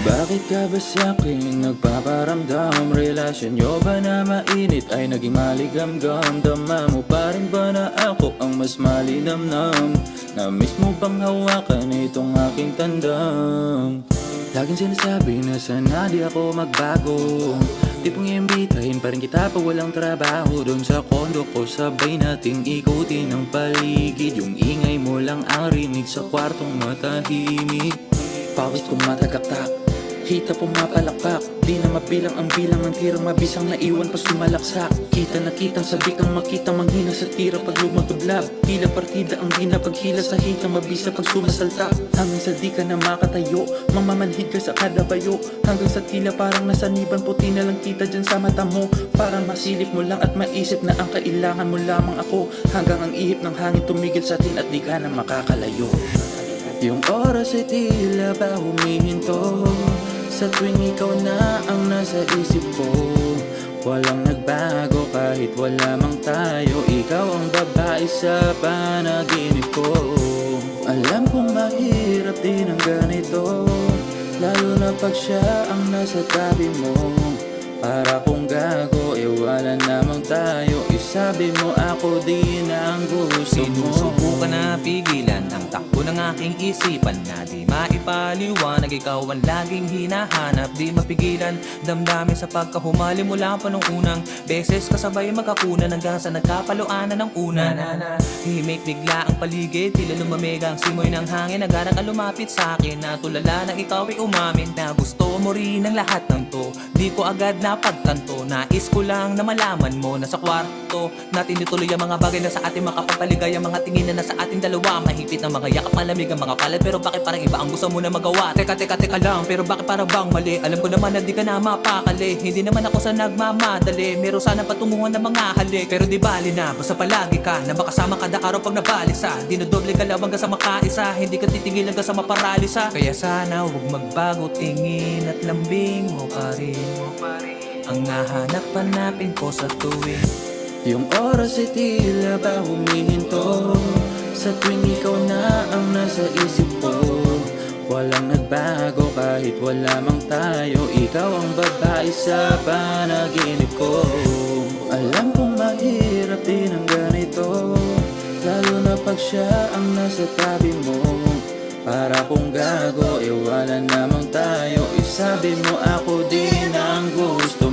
Bakit ka ba sa'kin nagpaparamdam? Relasyon nyo ba na mainit ay naging maligamgam? Dama mo pa rin ba na ako ang mas malinamnam? Na-miss mo bang hawakan itong aking tandang? Laging sinasabi na sana di ako magbago. Tipong iimbitahin pa rin kita pag walang trabaho. Doon sa kondo ko sabay nating ikutin ang paligid. Yung ingay mo lang ang rinig sa kwartong matahimik. Pawis kong matagaktak, hita pumapalakpak. Di na mabilang ang bilang ng tirang mabisang naiwan pa sumalaksak. Kita na kitang sabi kang makita manghina sa tira pag lumatublab. Tila partida ang di na paghila sa hitang mabisa pag sumasaltak. Hanggang sa di ka na makatayo, mamamanhid ka sa kada bayo. Hanggang sa tila parang nasaniban, puti na lang kita dyan sa mata mo. Parang masilip mo lang at maisip na ang kailangan mo lamang ako. Hanggang ang ihip ng hangin tumigil sa atin at di ka na makakalayo. Yung oras ay tila ba humihinto sa tuwing ikaw na ang nasa isip ko. Walang nagbago kahit wala mang tayo. Ikaw ang babae sa panaginip ko. Alam kong mahirap din ang ganito, lalo na pag siya ang nasa tabi mo. Para kung gago, wala namang tayo. Isabi mo ako din ang gusto mo. Sinusubukan na pigilan ang takbo ng aking isipan na di maipaliwanag. Ikaw ang laging hinahanap, di mapigilan damdamin sa pagkahumali mula pa nung unang beses kasabay magkakunan hanggang sa nagkapaluanan ng una. Himik bigla ang paligid, tila lumamig ang simoy ng hangin. Nagana ka lumapit sa akin na tulala ng ikaw ay umamin na gusto mo rin ang lahat ng to. Di ko agad napagtanto, nais ko lang na malaman mo na sa kwarto natin ituloy ang mga bagay na sa ating makapapaligay. Ang mga tingin na nasa ating dalawa, mahigpit ng mga yakap, malamig ang mga palad. Pero bakit parang iba ang gusto mo na magawa? Teka lang, pero bakit parang bang mali? Alam ko naman na di ka na mapakali, hindi naman ako sa nagmamadali. Meron sana patunguhan ng mga halik, pero di bali na, basta palagi ka na makasama kada araw pag nabalisa. Dinodoble ka lang hanggang sa makaisa, hindi ka titigil hanggang sa maparalisa. Kaya sana huwag magbago tingin at lambing mo pa rin ang nahanap hanapin ko sa tuwing yung oras ay tila ba humihinto sa tuwing ikaw na ang nasa isip ko. Walang nagbago kahit wala mang tayo. Ikaw ang babae sa panaginip ko. Alam kong mahirap din ang ganito, lalo na pag siya ang nasa tabi mo. Para kung gago, wala namang tayo. Isabi mo ako din ang gusto